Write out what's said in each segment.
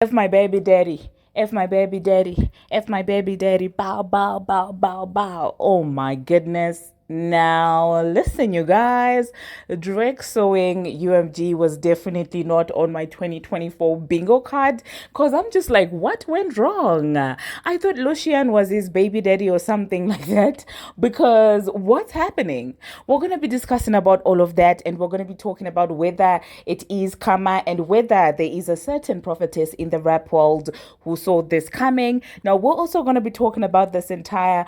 F my baby daddy. F my baby daddy. F my baby daddy. Bow, bow, bow, bow, bow. Oh my goodness. Now, listen, you guys. Drake sewing UMG was definitely not on my 2024 bingo card because I'm just like, what went wrong? I thought Lucian was his baby daddy or something like that because what's happening? We're going to be discussing about all of that and we're going to be talking about whether it is karma and whether there is a certain prophetess in the rap world who saw this coming. Now, we're also going to be talking about this entire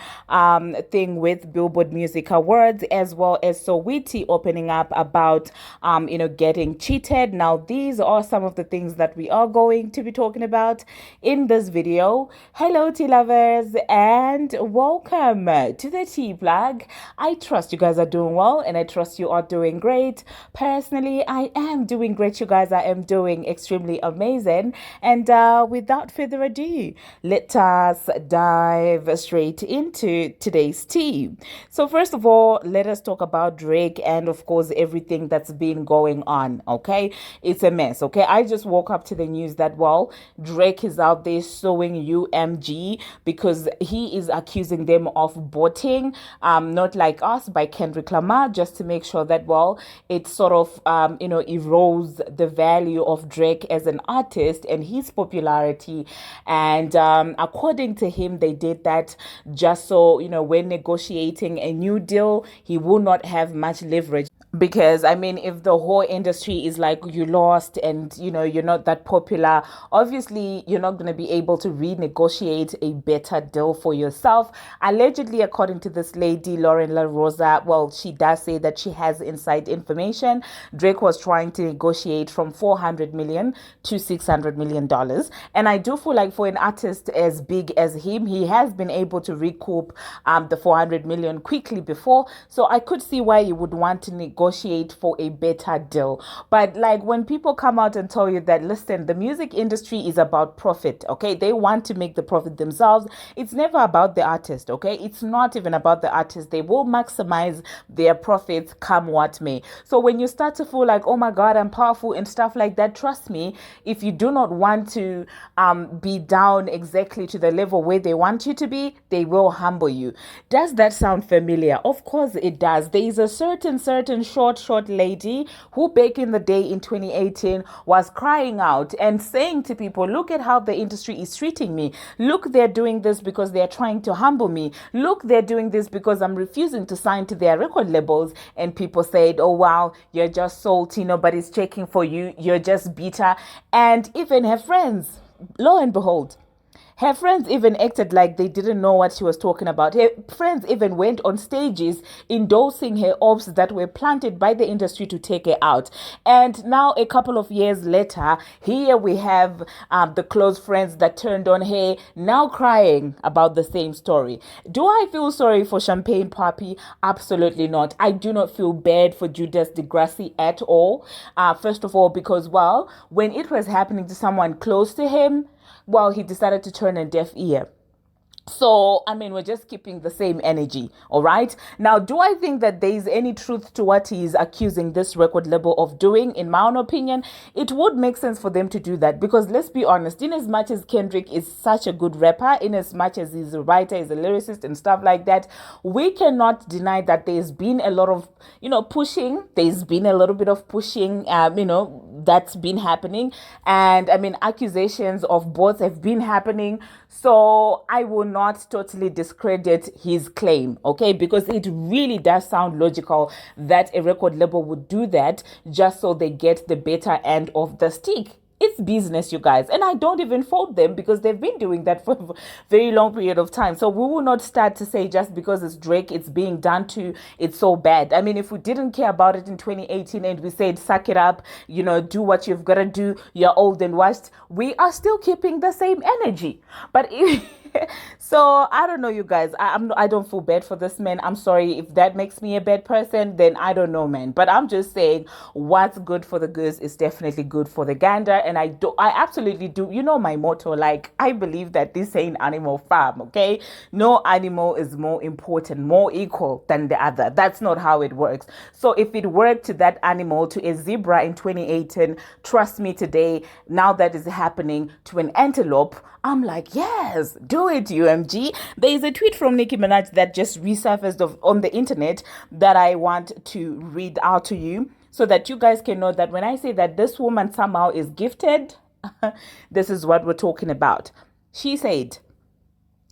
thing with Billboard Music Awards as well as Sowiti opening up about, getting cheated. Now, these are some of the things that we are going to be talking about in this video. Hello, tea lovers, and welcome to the tea plug. I trust you guys are doing well and I trust you are doing great. Personally, I am doing great, you guys. I am doing extremely amazing. And without further ado, let us dive straight into today's tea. So first of all, let us talk about Drake and of course everything that's been going on. Okay, it's a mess. Okay, I just woke up to the news that, well, Drake is out there suing UMG because he is accusing them of botting Not Like Us by Kendrick Lamar, just to make sure that, well, it sort of erodes the value of Drake as an artist and his popularity. And according to him, they did that just so, when negotiating a new deal, he will not have much leverage. Because I mean, if the whole industry is like, you lost and you're not that popular, obviously you're not going to be able to renegotiate a better deal for yourself. Allegedly, according to this lady Lauren La Rosa, well, she does say that she has inside information. Drake was trying to negotiate from 400 million to 600 million dollars, and I do feel like for an artist as big as him, he has been able to recoup the 400 million quickly before, so I could see why you would want to negotiate for a better deal. But like, when people come out and tell you that, listen, the music industry is about profit, okay, they want to make the profit themselves. It's never about the artist, okay, it's not even about the artist. They will maximize their profits come what may. So when you start to feel like, oh my god, I'm powerful and stuff like that, trust me, if you do not want to be down exactly to the level where they want you to be, they will humble you. Does that sound familiar? Of course it does. There is a certain short lady who back in the day in 2018 was crying out and saying to people, look at how the industry is treating me. Look, they're doing this because they're trying to humble me. Look, they're doing this because I'm refusing to sign to their record labels. And people said, oh wow, you're just salty, nobody's checking for you, you're just bitter. And even her friends, lo and behold, her friends even acted like they didn't know what she was talking about. Her friends even went on stages endorsing her ops that were planted by the industry to take her out. And now, a couple of years later, here we have the close friends that turned on her now crying about the same story. Do I feel sorry for Champagne Papi? Absolutely not. I do not feel bad for Judas Degrassi at all. First of all, because, well, when it was happening to someone close to him, well, he decided to turn a deaf ear. So, I mean, we're just keeping the same energy, all right? Now, do I think that there is any truth to what he is accusing this record label of doing? In my own opinion, it would make sense for them to do that because, let's be honest, in as much as Kendrick is such a good rapper, in as much as he's a writer, he's a lyricist and stuff like that, we cannot deny that there's been a lot of, pushing. There's been a little bit of pushing, that's been happening. And, I mean, accusations of both have been happening. So, I will not totally discredit his claim, okay? Because it really does sound logical that a record label would do that just so they get the better end of the stick. It's business, you guys. And I don't even fault them because they've been doing that for a very long period of time. So we will not start to say just because it's Drake, it's being done to, it's so bad. I mean, if we didn't care about it in 2018 and we said, suck it up, do what you've got to do, you're old and washed, we are still keeping the same energy. But if So I don't know, you guys. I don't feel bad for this man. I'm sorry if that makes me a bad person. Then I don't know, man. But I'm just saying, what's good for the goose is definitely good for the gander. And I absolutely do. You know my motto. Like I believe that this ain't animal farm. Okay, no animal is more important, more equal than the other. That's not how it works. So if it worked to that animal, to a zebra in 2018, trust me, today, now that is happening to an antelope, I'm like, yes, do it, UMG. There is a tweet from Nicki Minaj that just resurfaced on the internet that I want to read out to you so that you guys can know that when I say that this woman somehow is gifted, this is what we're talking about. She said,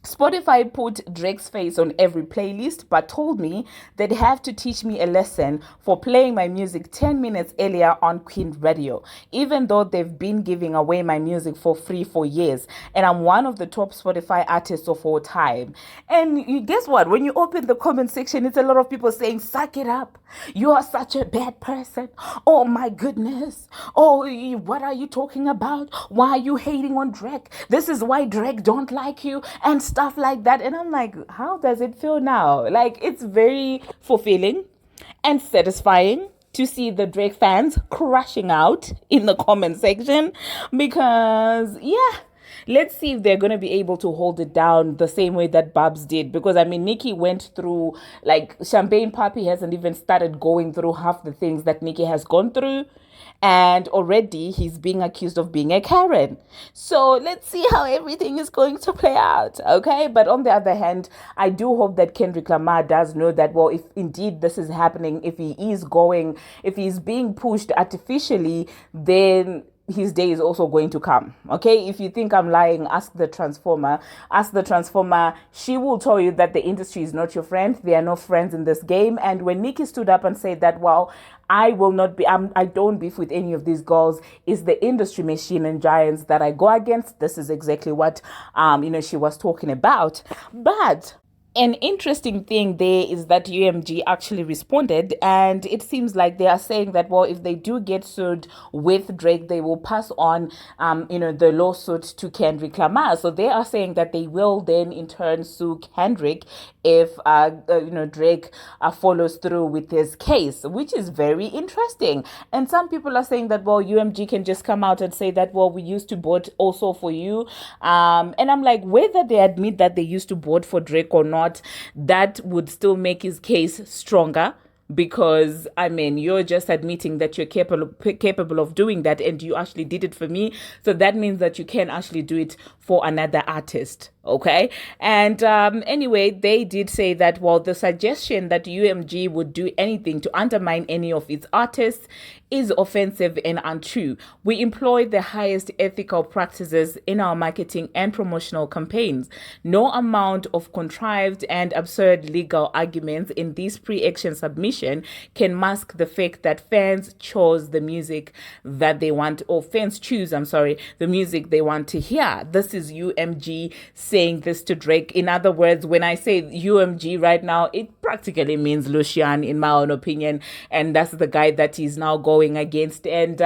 Spotify put Drake's face on every playlist, but told me they'd have to teach me a lesson for playing my music 10 minutes earlier on Queen Radio, even though they've been giving away my music for free for years. And I'm one of the top Spotify artists of all time. And guess what? When you open the comment section, it's a lot of people saying, suck it up. You are such a bad person. Oh my goodness. Oh, what are you talking about? Why are you hating on Drake? This is why Drake don't like you and stuff like that. And I'm like, how does it feel now? Like, it's very fulfilling and satisfying to see the Drake fans crashing out in the comment section because, yeah, let's see if they're going to be able to hold it down the same way that Barbz did. Because, I mean, Nicki went through, like, Champagne Papi hasn't even started going through half the things that Nicki has gone through. And already he's being accused of being a Karen. So let's see how everything is going to play out, okay? But on the other hand, I do hope that Kendrick Lamar does know that, well, if indeed this is happening, if he's being pushed artificially, then his day is also going to come. Okay, if you think I'm lying, ask the Transformer. She will tell you that the industry is not your friend. They are no friends in this game. And when Nicki stood up and said that, well, I will not be, I don't beef with any of these girls, it's the industry machine and giants that I go against. This is exactly what she was talking about. But an interesting thing there is that UMG actually responded, and it seems like they are saying that, well, if they do get sued with Drake, they will pass on, the lawsuit to Kendrick Lamar. So they are saying that they will then in turn sue Kendrick if, Drake follows through with his case, which is very interesting. And some people are saying that, well, UMG can just come out and say that, well, we used to vote also for you. And I'm like, whether they admit that they used to vote for Drake or not, that would still make his case stronger, because I mean, you're just admitting that you're capable of doing that, and you actually did it for me. So that means that you can actually do it for another artist. Okay. And anyway, they did say that, well, the suggestion that UMG would do anything to undermine any of its artists is offensive and untrue. We employ the highest ethical practices in our marketing and promotional campaigns. No amount of contrived and absurd legal arguments in this pre-action submission can mask the fact that fans chose the music that they want, or fans choose, the music they want to hear. This is UMG saying this to Drake. In other words, when I say UMG right now, it practically means Lucian, in my own opinion, and that's the guy that he's now going against. And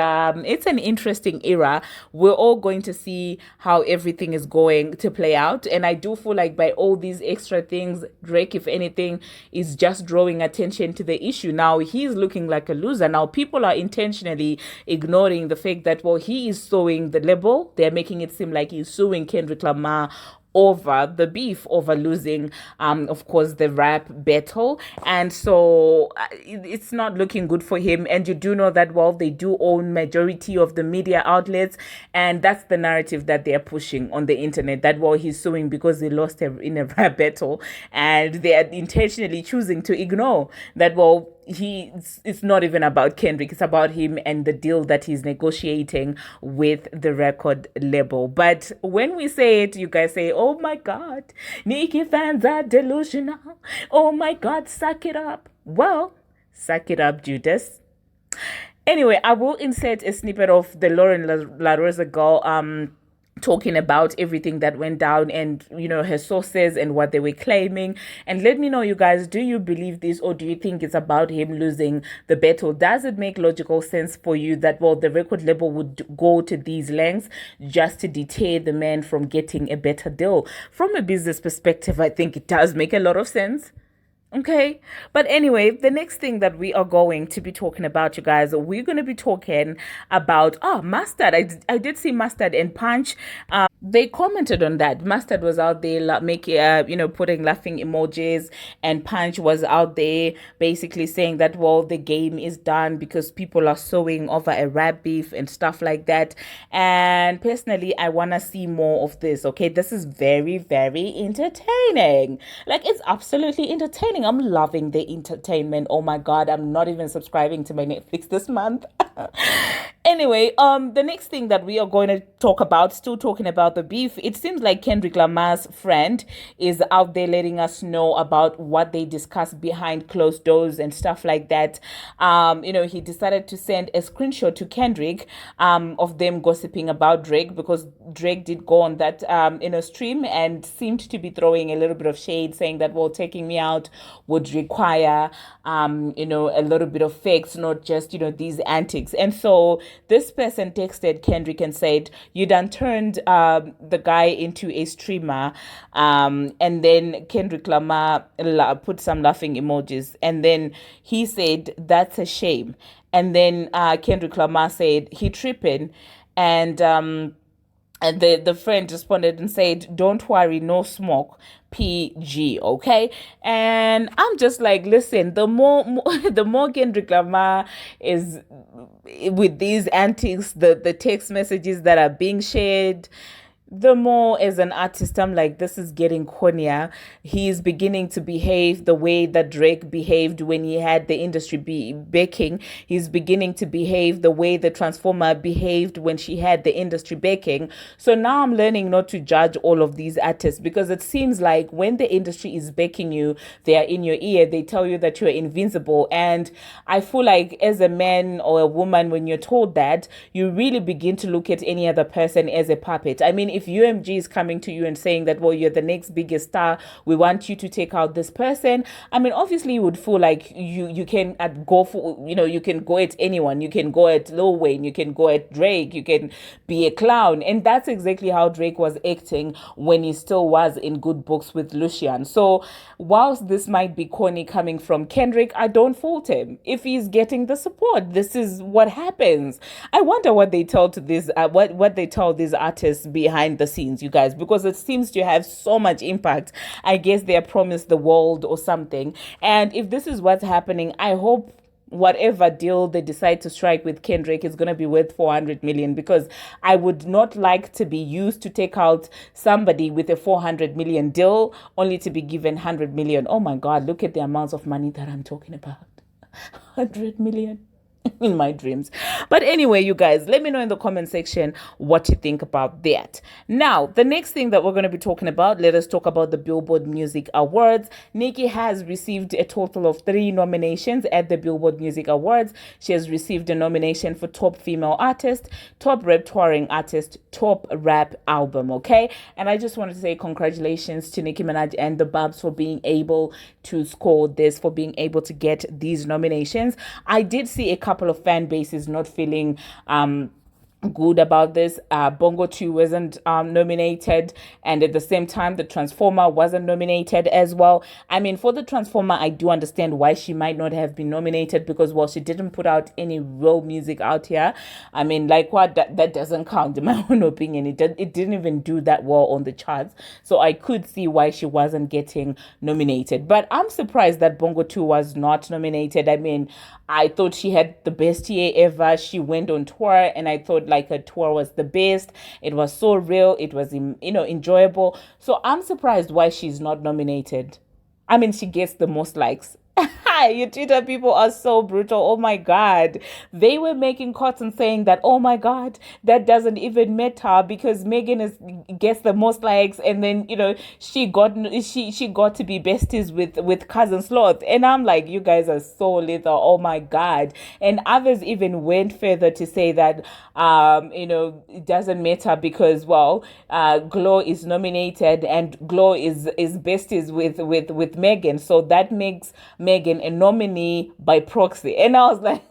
it's an interesting era. We're all going to see how everything is going to play out, and I do feel like by all these extra things, Drake, if anything, is just drawing attention to the issue. Now he's looking like a loser. Now people are intentionally ignoring the fact that, well, he is suing the label. They're making it seem like he's suing Kendrick Lamar over the beef, over losing, of course, the rap battle. And so it's not looking good for him. And you do know that, well, they do own majority of the media outlets. And that's the narrative that they're pushing on the internet, that, well, he's suing because he lost in a rap battle. And they are intentionally choosing to ignore that, well, it's not even about Kendrick, it's about him and the deal that he's negotiating with the record label. But when we say it, you guys say, oh my god, Nicki fans are delusional, oh my god, suck it up. Well, suck it up, Judas. Anyway, I will insert a snippet of the Lauren La Rosa girl talking about everything that went down and her sources and what they were claiming. And let me know, you guys, do you believe this, or do you think it's about him losing the battle? Does it make logical sense for you that, well, the record label would go to these lengths just to deter the man from getting a better deal? From a business perspective, I think it does make a lot of sense. Okay. But anyway, the next thing that we are going to be talking about, you guys, we're going to be talking about, Mustard. I did see Mustard and Punch. They commented on that. Mustard was out there making, putting laughing emojis, and Punch was out there basically saying that, well, the game is done because people are sowing over a rap beef and stuff like that. And personally, I want to see more of this. Okay. This is very, very entertaining. Like, it's absolutely entertaining. I'm loving the entertainment. Oh my God. I'm not even subscribing to my Netflix this month. Anyway, the next thing that we are going to talk about, still talking about the beef, it seems like Kendrick Lamar's friend is out there letting us know about what they discussed behind closed doors and stuff like that. He decided to send a screenshot to Kendrick of them gossiping about Drake, because Drake did go on that stream and seemed to be throwing a little bit of shade, saying that, well, taking me out would require a little bit of facts, not just these antics. And so this person texted Kendrick and said, you done turned the guy into a streamer. And then Kendrick Lamar put some laughing emojis. And then he said, that's a shame. And then Kendrick Lamar said, he tripping. And the friend responded and said, don't worry, no smoke, PG, okay? And I'm just like, listen, the more the more Kendrick Lamar is with these antics, the text messages that are being shared, the more as an artist, I'm like, this is getting cornier. He's beginning to behave the way that Drake behaved when he had the industry backing. He's beginning to behave the way the Transformer behaved when she had the industry backing. So now I'm learning not to judge all of these artists, because it seems like when the industry is backing you, they are in your ear, they tell you that you're invincible. And I feel like as a man or a woman, when you're told that, you really begin to look at any other person as a puppet. I mean, if UMG is coming to you and saying that, well, you're the next biggest star, we want you to take out this person, I mean, obviously you would feel like you can go for, you can go at anyone. You can go at Lil Wayne, you can go at Drake, you can be a clown. And that's exactly how Drake was acting when he still was in good books with Lucian. So whilst this might be corny coming from Kendrick, I don't fault him. If he's getting the support, this is what happens. I wonder what they tell to this, what they tell these artists behind the scenes, you guys, because it seems to have so much impact. I guess they are promised the world or something. And if this is what's happening, I hope whatever deal they decide to strike with Kendrick is going to be worth 400 million, because I would not like to be used to take out somebody with a 400 million deal only to be given 100 million. Oh my God, look at the amounts of money that I'm talking about. 100 million. In my dreams. But anyway, you guys, let me know in the comment section what you think about that. Now, the next thing that we're going to be talking about, let us talk about the Billboard Music Awards. Nicki has received a total of 3 nominations at the Billboard Music Awards. She has received a nomination for Top Female Artist, Top Rap Touring Artist, Top Rap Album, okay? And I just wanted to say congratulations to Nicki Minaj and the Barbz for being able to score this, for being able to get these nominations. I did see a couple of fan bases not feeling good about this. Bongo 2 wasn't nominated, and at the same time the Transformer wasn't nominated as well. I mean, for the Transformer, I do understand why she might not have been nominated, because, well, she didn't put out any real music out here. I mean, like, what, that doesn't count in my own opinion. It didn't even do that well on the charts, so I could see why she wasn't getting nominated. But I'm surprised that Bongo 2 was not nominated. I mean, I thought she had the best year ever. She went on tour, and I thought, like, her tour was the best. It was so real. It was, enjoyable. So I'm surprised why she's not nominated. I mean, she gets the most likes. You Twitter people are so brutal. Oh my God. They were making cuts and saying that, oh my God, that doesn't even matter because Megan is gets the most likes, and then she got to be besties with Cousin Sloth. And I'm like, you guys are so little. Oh my God. And others even went further to say that it doesn't matter because Glow is nominated and Glow is besties with Megan. So that makes Megan a nominee by proxy. And I was like,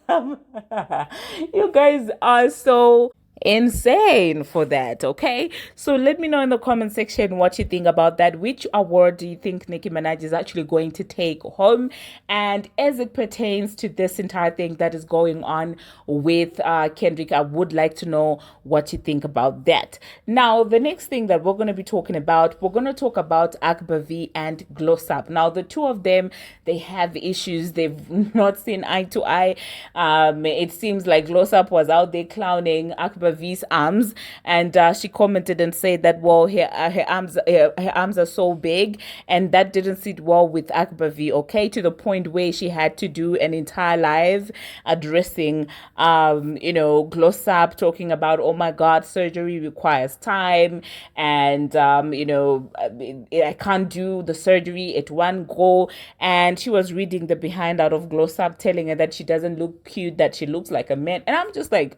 you guys are so insane for that. Okay, so let me know in the comment section what you think about that. Which award do you think Nicki Minaj is actually going to take home? And as it pertains to this entire thing that is going on with Kendrick, I would like to know what you think about that. Now, the next thing that we're going to be talking about, we're going to talk about Akbar V and Gloss Up. Now, the two of them, they have issues. They've not seen eye to eye. It seems like Gloss Up was out there clowning Akbar V's arms, and she commented and said that her arms are so big, and that didn't sit well with Akbar V. Okay, to the point where she had to do an entire live addressing Gloss Up, talking about, oh my God, surgery requires time, and I can't do the surgery at one go. And she was reading the behind out of Gloss Up, telling her that she doesn't look cute, that she looks like a man. And I'm just like,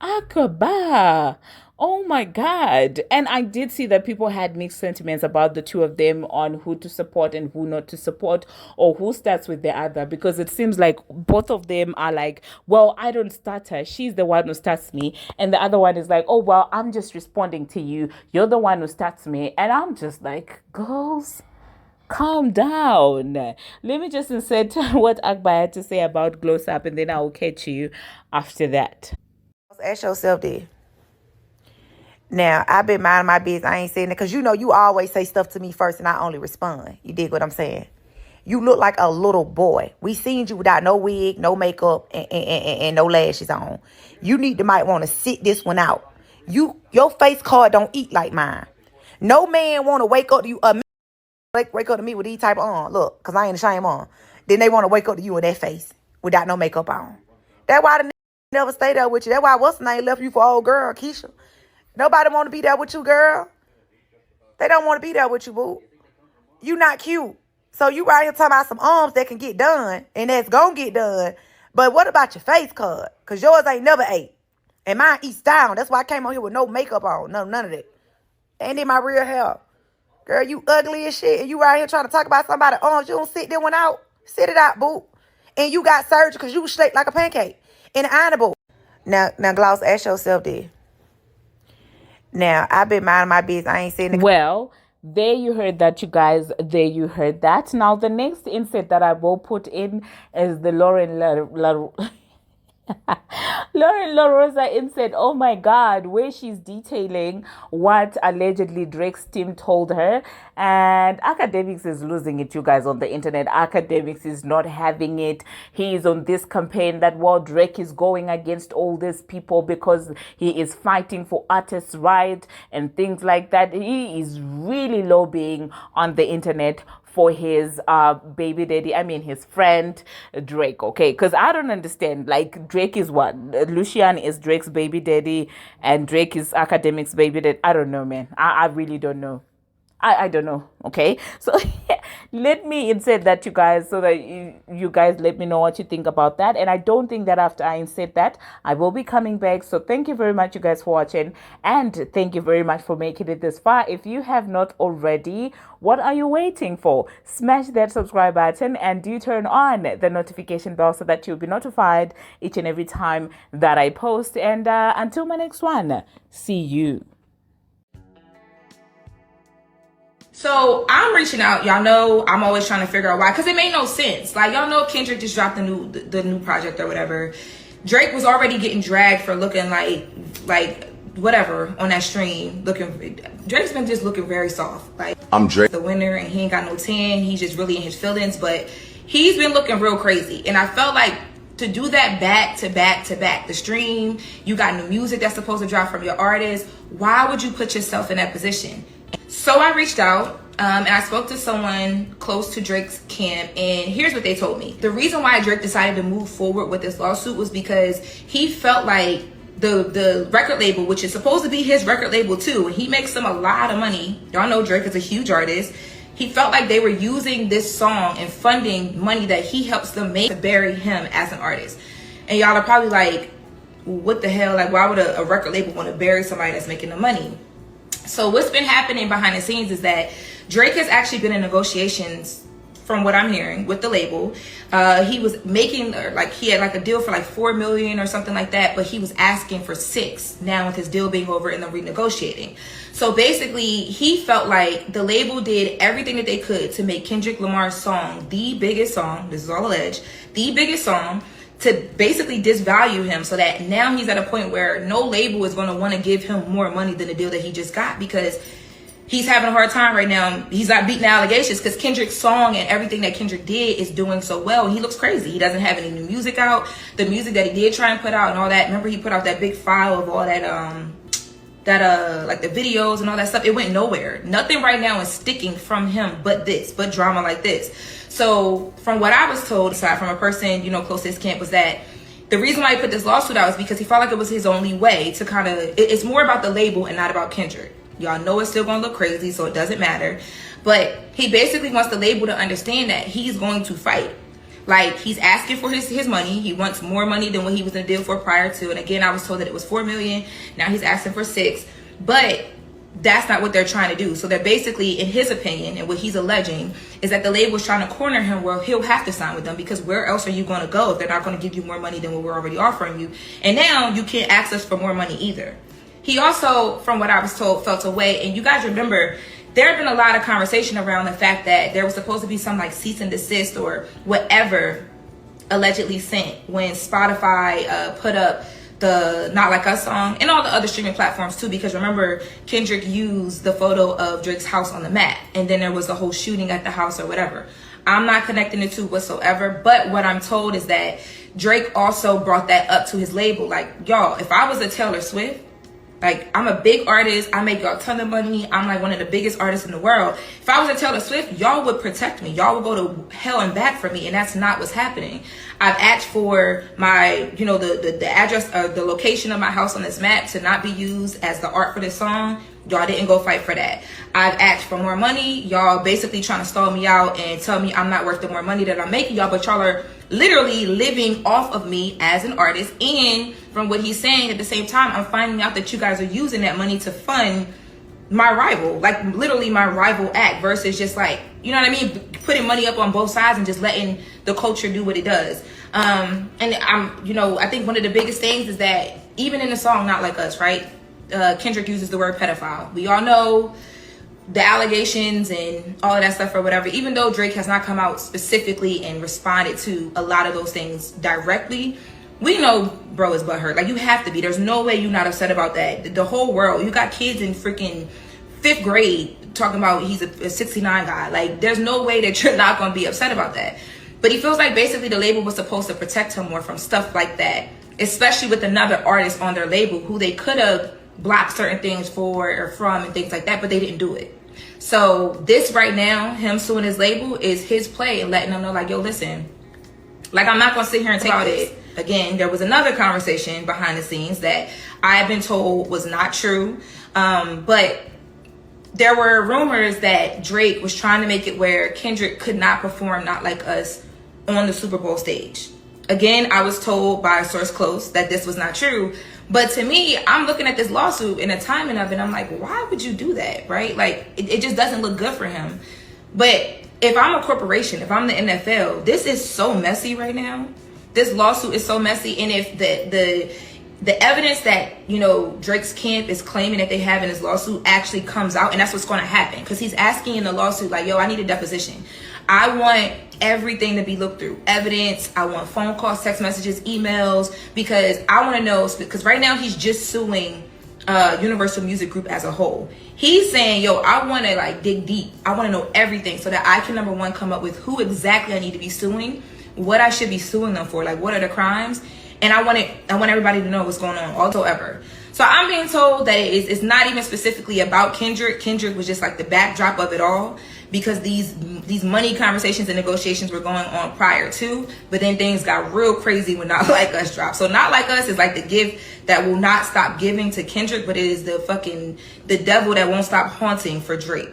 Akbar, oh my God. And I did see that people had mixed sentiments about the two of them on who to support and who not to support, or who starts with the other, because it seems like both of them are like, well, I don't start her, she's the one who starts me. And the other one is like, oh, well, I'm just responding to you, you're the one who starts me. And I'm just like, girls, calm down. Let me just insert what Akbar had to say about Gloss Up, and then I'll catch you after that. Ask yourself this. Now, I've been minding my business. I ain't saying it because you always say stuff to me first and I only respond. You dig what I'm saying? You look like a little boy. We seen you without no wig, no makeup, and no lashes on. You might want to sit this one out. Your face card don't eat like mine. No man want to wake up to you. Wake up to me with these type of on. Look, because I ain't ashamed on. Then they want to wake up to you with that face without no makeup on. That's why the never stay there with you. That's why what's the name left you for old girl, Keisha. Nobody want to be there with you, girl. They don't want to be there with you, boo. You not cute. So you right here talking about some arms that can get done, and that's gonna get done. But what about your face card? Because yours ain't never ate. And mine eats down. That's why I came on here with no makeup on. None of that. Ain't in my real hair. Girl, you ugly as shit. And you right here trying to talk about somebody's arms. You don't sit that one out. Sit it out, boo. And you got surgery because you was shaped like a pancake. In the honorable. Now, Gloss, ask yourself this. Now, I've been minding my business. I ain't saying it. Well, there you heard that, you guys. There you heard that. Now, the next insert that I will put in is the Lauren LaRosa insert. Oh my God, where she's detailing what allegedly Drake's team told her. And Academics is losing it, you guys, on the internet. Academics is not having it. He is on this campaign that, well, Drake is going against all these people because he is fighting for artists' rights and things like that. He is really lobbying on the internet for his baby daddy, his friend Drake, okay? Because I don't understand, like, Drake is what? Lucian is Drake's baby daddy and Drake is Academics' baby daddy. I don't know, man. I really don't know. I don't know, okay? So let me insert that, you guys, so that you guys let me know what you think about that. And I don't think that after I insert that, I will be coming back. So thank you very much, you guys, for watching. And thank you very much for making it this far. If you have not already, what are you waiting for? Smash that subscribe button and do turn on the notification bell so that you'll be notified each and every time that I post. And until my next one, see you. So I'm reaching out. Y'all know I'm always trying to figure out why, because it made no sense. Like, y'all know Kendrick just dropped the new project or whatever. Drake was already getting dragged for looking like whatever on that stream. Drake's been just looking very soft. Like, I'm Drake, the winner, and he ain't got no tan. He's just really in his feelings, but he's been looking real crazy. And I felt like to do that back to back to back, the stream, you got new music that's supposed to drop from your artist. Why would you put yourself in that position? So I reached out And I spoke to someone close to Drake's camp, and here's what they told me. The reason why Drake decided to move forward with this lawsuit was because he felt like the record label, which is supposed to be his record label too, and he makes them a lot of money. Y'all know Drake is a huge artist. He felt like they were using this song and funding money that he helps them make to bury him as an artist. And y'all are probably like, what the hell? Like, why would a record label want to bury somebody that's making the money? So what's been happening behind the scenes is that Drake has actually been in negotiations, from what I'm hearing, with the label. He was making, like, he had like a deal for like $4 million or something like that, but he was asking for $6 now with his deal being over and them renegotiating. So basically, he felt like the label did everything that they could to make Kendrick Lamar's song the biggest song, this is all alleged, the biggest song, to basically disvalue him, so that now he's at a point where no label is going to want to give him more money than the deal that he just got, because he's having a hard time right now. He's not beating the allegations because Kendrick's song and everything that Kendrick did is doing so well. He looks crazy. He doesn't have any new music out. The music that he did try and put out and all that, remember he put out that big file of all that like the videos and all that stuff. It went nowhere. Nothing right now is sticking from him but drama like this. So from what I was told, aside from a person, you know, close to his camp, was that the reason why he put this lawsuit out is because he felt like it was his only way to kind of, it's more about the label and not about Kendrick. Y'all know it's still going to look crazy, so it doesn't matter. But he basically wants the label to understand that he's going to fight. Like, he's asking for his money. He wants more money than what he was in a deal for prior to. And again, I was told that it was $4 million. Now he's asking for $6. But that's not what they're trying to do. So they're basically, in his opinion, and what he's alleging, is that the label is trying to corner him where he'll have to sign with them, because where else are you going to go if they're not going to give you more money than what we're already offering you? And now you can't ask us for more money either. He also, from what I was told, felt away. And you guys remember, there had been a lot of conversation around the fact that there was supposed to be some like cease and desist or whatever allegedly sent when Spotify put up the Not Like Us song, and all the other streaming platforms too, because remember, Kendrick used the photo of Drake's house on the map, and then there was the whole shooting at the house or whatever. I'm not connecting the two whatsoever, but what I'm told is that Drake also brought that up to his label. Like, y'all, if I was a Taylor Swift, like, I'm a big artist, I make y'all a ton of money, I'm like one of the biggest artists in the world. If I was a Taylor Swift, y'all would protect me. Y'all would go to hell and back for me, and that's not what's happening. I've asked for my, you know, the address, the location of my house on this map to not be used as the art for this song. Y'all didn't go fight for that. I've asked for more money. Y'all basically trying to stall me out and tell me I'm not worth the more money that I'm making y'all, but y'all are literally living off of me as an artist. And from what he's saying, at the same time, I'm finding out that you guys are using that money to fund my rival, like literally my rival act, versus just like, you know what I mean, putting money up on both sides and just letting the culture do what it does. And I'm, you know, I think one of the biggest things is that even in the song Not Like Us, right, Kendrick uses the word pedophile. We all know the allegations and all of that stuff or whatever, even though Drake has not come out specifically and responded to a lot of those things directly, we know bro is butthurt. Like, you have to be. There's no way you're not upset about that. The whole world, you got kids in freaking 5th grade talking about he's a 69 guy. Like, there's no way that you're not going to be upset about that. But he feels like basically the label was supposed to protect him more from stuff like that, especially with another artist on their label who they could have blocked certain things for or from and things like that, but they didn't do it. So this right now, him suing his label, is his play and letting them know, like, yo, listen, like, I'm not going to sit here and take about it. Again, there was another conversation behind the scenes that I have been told was not true. But there were rumors that Drake was trying to make it where Kendrick could not perform Not Like Us on the Super Bowl stage. Again, I was told by a source close that this was not true. But to me, I'm looking at this lawsuit and the timing of it, I'm like, why would you do that, right? Like, it just doesn't look good for him. But if I'm a corporation, if I'm the NFL, this is so messy right now. This lawsuit is so messy. And if the evidence that, you know, Drake's camp is claiming that they have in his lawsuit actually comes out, and that's what's going to happen, because he's asking in the lawsuit, like, yo, I need a deposition. I want everything to be looked through. Evidence. I want phone calls, text messages, emails, because I want to know, because right now he's just suing Universal Music Group as a whole. He's saying, yo, I want to like dig deep. I want to know everything so that I can, number one, come up with who exactly I need to be suing, what I should be suing them for, like what are the crimes, and I want everybody to know what's going on whatsoever. So I'm being told that it's not even specifically about Kendrick. Kendrick was just like the backdrop of it all, because these money conversations and negotiations were going on prior to, but then things got real crazy when Not Like Us dropped. So Not Like Us is like the gift that will not stop giving to Kendrick, but it is the devil that won't stop haunting for Drake.